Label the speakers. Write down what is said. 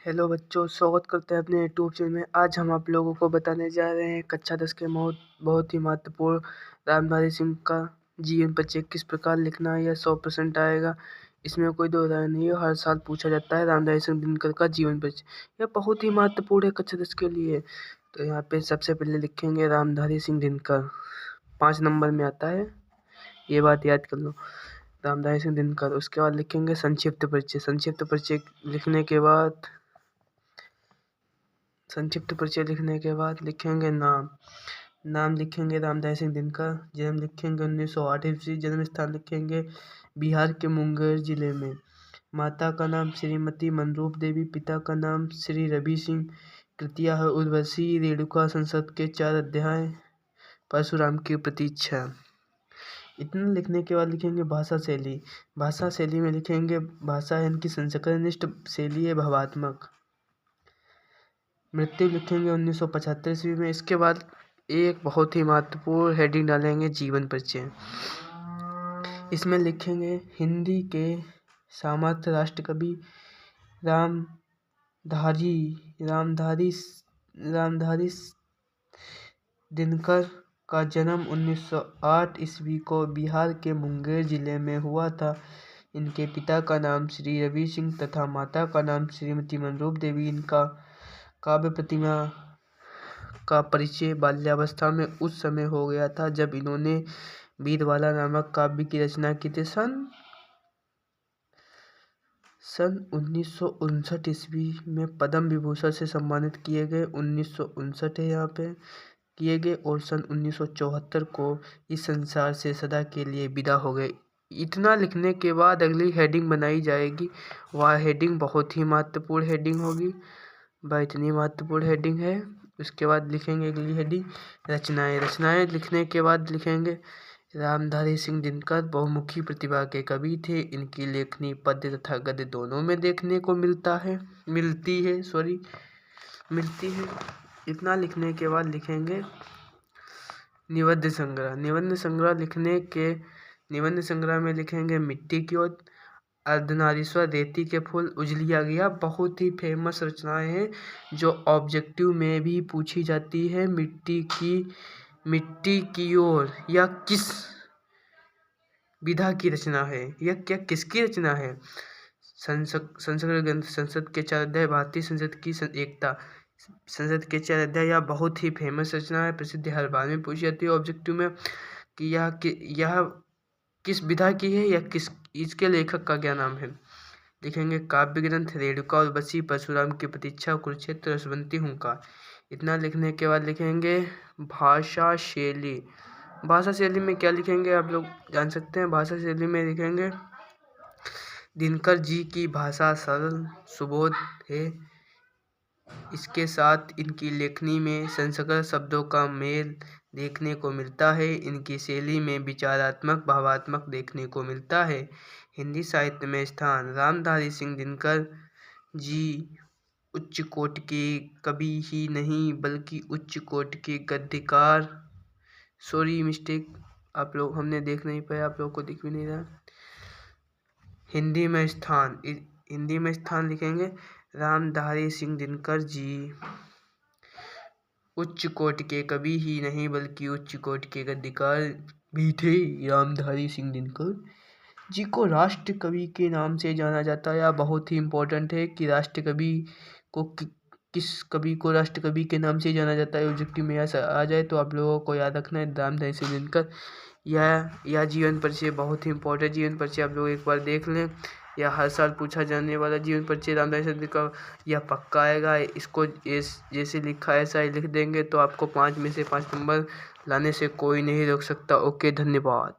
Speaker 1: Hello बच्चों, स्वागत करते हैं अपने यूट्यूब चैनल में। आज हम आप लोगों को बताने जा रहे हैं कक्षा 10 के बहुत ही महत्वपूर्ण रामधारी सिंह का जीवन परिचय किस प्रकार लिखना है। यह 100% आएगा, इसमें कोई दो राय नहीं है। हर साल पूछा जाता है रामधारी सिंह दिनकर का जीवन परिचय। यह बहुत ही महत्वपूर्ण है कक्षा 10 के लिए। तो यहाँ पे सबसे पहले लिखेंगे रामधारी सिंह दिनकर, 5 नंबर में आता है, ये बात याद कर लो। रामधारी सिंह दिनकर। उसके बाद लिखेंगे संक्षिप्त परिचय। संक्षिप्त परिचय लिखने के बाद लिखेंगे नाम लिखेंगे रामधारी सिंह दिनकर। जन्म लिखेंगे 1908 ईस्वी। जन्म स्थान लिखेंगे बिहार के मुंगेर जिले में। माता का नाम श्रीमती मनरूप देवी, पिता का नाम श्री रवि सिंह। कृतियाँ है उर्वशी, रेणुका, संसद के 4 अध्याय, परशुराम की प्रतीक्षा। इतना लिखने के बाद लिखेंगे भाषा शैली। भाषा शैली में लिखेंगे भाषा है इनकी संस्करणनिष्ठ, शैली है भावात्मक। मृत्यु लिखेंगे 1975 ईस्वी में। इसके बाद एक बहुत ही महत्वपूर्ण हेडिंग डालेंगे जीवन परिचय। इसमें लिखेंगे हिंदी के सामर्थ्य राष्ट्र कवि रामधारी दिनकर का जन्म 1908 ईस्वी को बिहार के मुंगेर जिले में हुआ था। इनके पिता का नाम श्री रवि सिंह तथा माता का नाम श्रीमती मनरूप देवी। इनका काव्य प्रतिभा का परिचय बाल्यावस्था में उस समय हो गया था जब इन्होंने वीरबाला नामक काव्य की रचना की थी। सन 1959 ईस्वी में पद्म विभूषण से सम्मानित किए गए। 1959 है यहाँ पे किए गए, और सन 1974 को इस संसार से सदा के लिए विदा हो गए। इतना लिखने के बाद अगली हेडिंग बनाई जाएगी। वह हेडिंग बहुत ही महत्वपूर्ण हेडिंग होगी, वह इतनी महत्वपूर्ण हेडिंग है। उसके बाद लिखेंगे अगली हेडिंग रचनाएं। रचनाएं लिखने के बाद लिखेंगे रामधारी सिंह दिनकर बहुमुखी प्रतिभा के कवि थे। इनकी लेखनी पद्य तथा गद्य दोनों में देखने को मिलती है। इतना लिखने के बाद लिखेंगे निबंध संग्रह। निबंध संग्रह में लिखेंगे मिट्टी की ओर, अर्धनारीश्वर, रेती के फूल, उजलिया गया। बहुत ही फेमस रचनाएं हैं जो ऑब्जेक्टिव में भी पूछी जाती है। मिट्टी की ओर यह किस विधा की रचना है, यह किसकी रचना है? संस्कृत ग्रंथ, संसद के 4 अध्याय, भारतीय संसद की एकता। संसद के 4 अध्याय यह बहुत ही फेमस रचना है, प्रसिद्ध, हर बार में पूछी जाती है ऑब्जेक्टिव में कि यह किस विधा की है, या इसके लेखक का क्या नाम है। लिखेंगे काव्य ग्रंथ, रेणुका उर्वशी, परशुराम की प्रतीक्षा, कुरुक्षेत्र, रसवंती, हुंकार। इतना लिखने के बाद लिखेंगे भाषा शैली। भाषा शैली में क्या लिखेंगे आप लोग जान सकते हैं। भाषा शैली में लिखेंगे दिनकर जी की भाषा सरल सुबोध है। इसके साथ इनकी लेखनी में संस्कृत शब्दों का मेल देखने को मिलता है। इनकी शैली में विचारात्मक भावात्मक देखने को मिलता है। हिंदी साहित्य में स्थान रामधारी सिंह दिनकर जी उच्च कोटि के कवि ही नहीं बल्कि उच्च कोटि के गद्यकार। आप लोग हमने देख नहीं पाया, आप लोग को दिख भी नहीं रहा। हिंदी में स्थान लिखेंगे रामधारी सिंह दिनकर जी उच्च कोटि के कवि ही नहीं बल्कि उच्च कोटि के गद्यकार भी थे। रामधारी सिंह दिनकर जी को राष्ट्र कवि के नाम से जाना जाता है। यह बहुत ही इम्पोर्टेंट है कि राष्ट्र कवि को किस कवि को राष्ट्र कवि के नाम से जाना जाता है। ऑब्जेक्टिव में ऐसा आ जाए तो आप लोगों को याद रखना है रामधारी सिंह दिनकर। यह जीवन परिचय बहुत ही इम्पोर्टेंट जीवन परिचय, आप लोग एक बार देख लें। यह हर साल पूछा जाने वाला जीवन परिचय रामधारी सिंह दिनकर यह पक्का आएगा। इसको जैसे लिखा है ऐसा ही लिख देंगे तो आपको 5 में से 5 नंबर लाने से कोई नहीं रोक सकता। ओके, धन्यवाद।